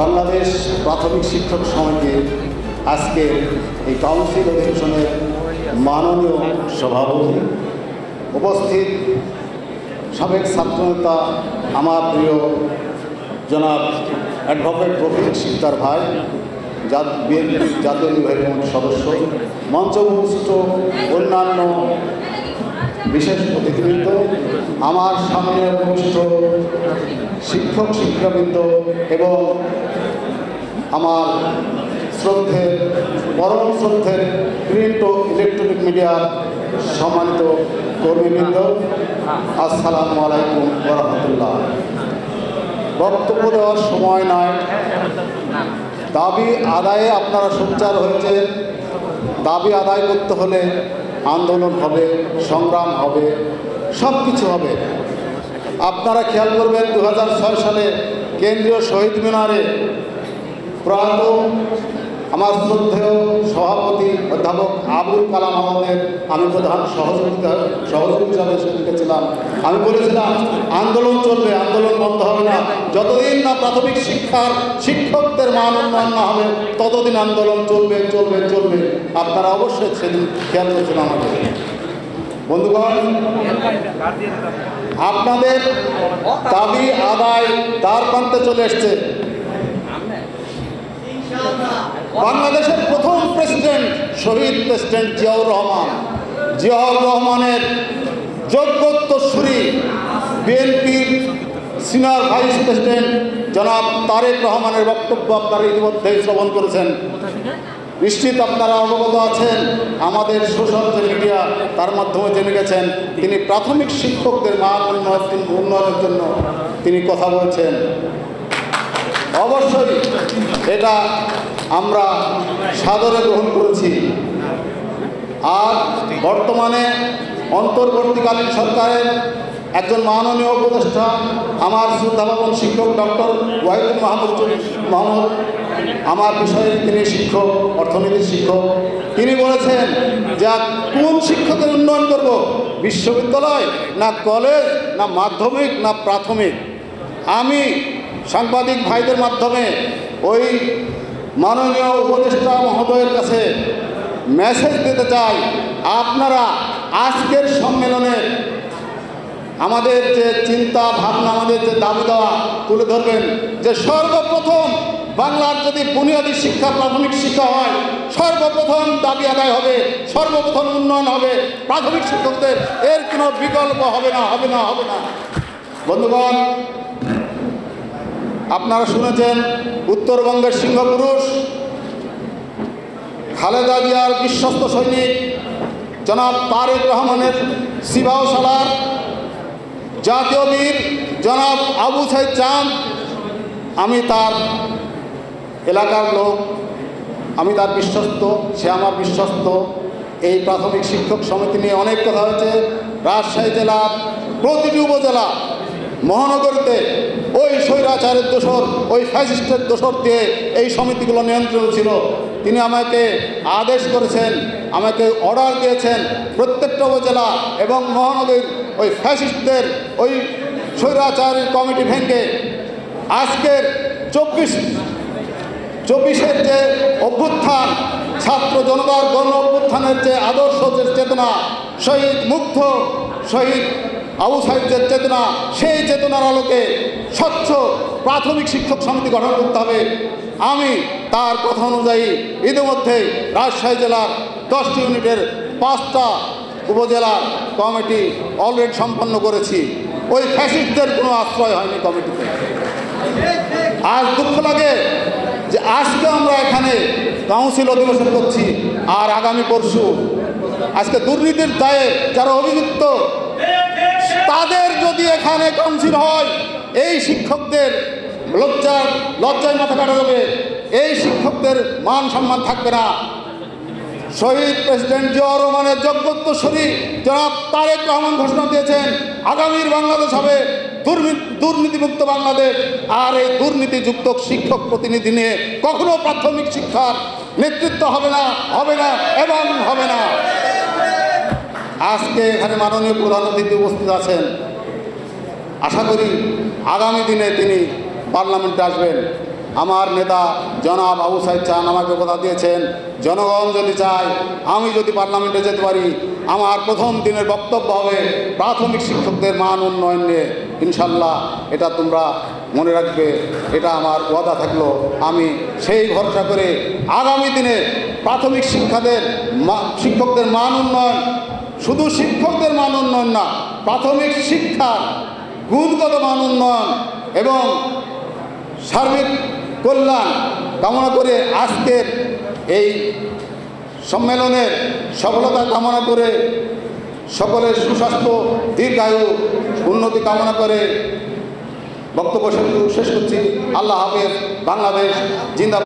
বাংলাদেশ প্রাথমিক শিক্ষক সমিতির আজকের এই কাউন্সিল অধিবেশনের মাননীয় সভাপতি, উপস্থিত সাবেক ছাত্রনেতা আমার প্রিয় জনাব অ্যাডভোকেট রফিক শিকদার ভাই, বিএনপির জাতীয় নির্বাহী কমিটির সদস্য, মঞ্চে উপস্থিত অন্যান্য বিশেষ অতিথিবৃন্দ, আমার সামনে উপস্থিত শিক্ষক শিক্ষাবৃন্দ এবং আমার শ্রদ্ধের পরম শ্রদ্ধের প্রিন্ট ও ইলেকট্রনিক মিডিয়ার সম্মানিত কর্মীবৃন্দ, আসসালামু আলাইকুম ওয়া রাহমাতুল্লাহ। বক্তব্য দেওয়ার সময় নয়, দাবি আদায়ে আপনারা সোচ্চার হয়েছে। দাবি আদায় করতে হলে আন্দোলন হবে, সংগ্রাম হবে, সব কিছু হবে। আপনারা খেয়াল করবেন 2006 সালে কেন্দ্রীয় শহীদ মিনারে প্রয়াত আমার শ্রদ্ধেয় সভাপতি অধ্যাপক আবুল কালাম আহমেদের আমি প্রধান সহযোগী হিসাবে ছিলাম। আমি বলেছিলাম আন্দোলন চলবে, আন্দোলন বন্ধ হবে না। যতদিন না প্রাথমিক শিক্ষার শিক্ষকদের মান উন্নয়ন না হবে ততদিন আন্দোলন চলবে চলবে চলবে। আপনারা অবশ্যই সেদিন খেয়াল করছেন আমাদের। বন্ধুগণ, আপনাদের দাবি আদায় দ্বার প্রান্তে চলে এসছে। বাংলাদেশের প্রথম প্রেসিডেন্ট শহীদ প্রেসিডেন্ট জিয়াউর রহমানের যোগ্যোত্তরসূরি বিএনপির সিনিয়র ভাইস প্রেসিডেন্ট জনাব তারেক রহমানের বক্তব্য আপনারা ইতিমধ্যেই শ্রবণ করেছেন। নিশ্চিত আপনারা অবগত আছেন, আমাদের সোশ্যাল মিডিয়া তার মাধ্যমে জেনে গেছেন তিনি প্রাথমিক শিক্ষকদের মান উন্নয়নের জন্য তিনি কথা বলছেন। অবশ্যই এটা আমরা সাদরে গ্রহণ করেছি। আর বর্তমানে অন্তর্বর্তীকালীন সরকারের একজন মাননীয় উপদেষ্টা আমার শ্রদ্ধাভাজন শিক্ষক ডক্টর ওয়াহিদুল মাহমুদ, আমার বিষয়ে তিনি শিক্ষক, অর্থনীতির শিক্ষক, তিনি বলেছেন যে কোন শিক্ষকের উন্নয়ন করব, বিশ্ববিদ্যালয় না কলেজ না মাধ্যমিক না প্রাথমিক। আমি সাংবাদিক ভাইদের মাধ্যমে ওই মাননীয় উপদেষ্টা মহোদয়ের কাছে মেসেজ দিতে চাই, আপনারা আজকের সম্মেলনে আমাদের যে চিন্তা ভাবনা, আমাদের যে দাবি দেওয়া তুলে ধরবেন যে সর্বপ্রথম বাংলার যদি বুনিয়াদী শিক্ষা প্রাথমিক শিক্ষা হয়, সর্বপ্রথম দাবি আদায় হবে, সর্বপ্রথম উন্নয়ন হবে প্রাথমিক শিক্ষকদের। এর কোনো বিকল্প হবে না, হবে না, হবে না। বন্ধুগণ, আপনারা শুনেছেন উত্তরবঙ্গের সিংহপুরুষ খালেদা জিয়ার বিশ্বস্ত সৈনিক জনাব তারেক রহমানের সিবাও সালার, জাতীয় বীর জনাব আবু সাইদ চাঁদ। আমি তার এলাকার লোক, আমি তার বিশ্বস্ত, সে আমার বিশ্বস্ত। এই প্রাথমিক শিক্ষক সমিতি নিয়ে অনেক কথা হয়েছে। রাজশাহী জেলার প্রতিটি উপজেলা মহানগরীতে ওই স্বৈরাচারের দোসর, ওই ফ্যাসিস্টের দোসর দিয়ে এই সমিতিগুলো নিয়ন্ত্রণ ছিল। তিনি আমাকে আদেশ করেছেন, আমাকে অর্ডার দিয়েছেন প্রত্যেকটা উপজেলা এবং মহানগরীর ওই ফ্যাসিস্টদের ওই স্বৈরাচারের কমিটি ভেঙে আজকের 24-এর যে অভ্যুত্থান, ছাত্র জনতার গণ অভ্যুত্থানের যে আদর্শ, যে চেতনা, শহীদ মুগ্ধ শহীদ আবু সাইদের চেতনা, সেই চেতনার আলোকে স্বচ্ছ প্রাথমিক শিক্ষক সমিতি গঠন করতে হবে। আমি তার কথা অনুযায়ী ইতিমধ্যেই রাজশাহী জেলার 10টি ইউনিটের 5টা উপজেলা কমিটি অলরেডি সম্পন্ন করেছি। ওই ফ্যাসিস্টদের কোনো আশ্রয় হয়নি কমিটিতে। আজ দুঃখ লাগে যে আজকে আমরা এখানে কাউন্সিল অধিবেশন করছি, আর আগামী পরশু আজকে দুর্নীতির দায়ে যারা অভিযুক্ত তাদের যদি এখানে কাউন্সিল হয়, এই শিক্ষকদের লজ্জায় মাথা কাটা যাবে, এই শিক্ষকদের মান সম্মান থাকবে না। শহীদ প্রেসিডেন্ট জিয়াউর রহমানের যোগ্যোত্তরসূরি জনাব তারেক রহমান ঘোষণা দিয়েছেন আগামীর বাংলাদেশ হবে দুর্নীতিমুক্ত বাংলাদেশ। আর এই দুর্নীতিযুক্ত শিক্ষক প্রতিনিধি নিয়ে কখনো প্রাথমিক শিক্ষার নেতৃত্ব হবে না, হবে না এবং হবে না। আজকে এখানে মাননীয় প্রধান অতিথি উপস্থিত আছেন। আশা করি আগামী দিনে তিনি পার্লামেন্টে আসবেন। আমার নেতা জনাব আবু সাইদ চান আমাকে কথা দিয়েছেন, জনগণ যদি চায়, আমি যদি পার্লামেন্টে যেতে পারি, আমার প্রথম দিনের বক্তব্য হবে প্রাথমিক শিক্ষকদের মান উন্নয়ন নিয়ে। ইনশাল্লাহ এটা তোমরা মনে রাখবে, এটা আমার ওয়াদা থাকলো। আমি সেই ভরসা করে আগামী দিনে প্রাথমিক শিক্ষকদের মান উন্নয়ন, শুধু শিক্ষকদের মান উন্নয়ন না, প্রাথমিক শিক্ষার গুণগত মান উন্নয়ন এবং সার্বিক কল্যাণ কামনা করে আজকের এই সম্মেলনের সফলতা কামনা করে, সকলের সুস্বাস্থ্য দীর্ঘায়ু উন্নতি কামনা করে বক্তব্য শেষ করছি। আল্লাহ হাফেজ। বাংলাদেশ জিন্দাবাদ।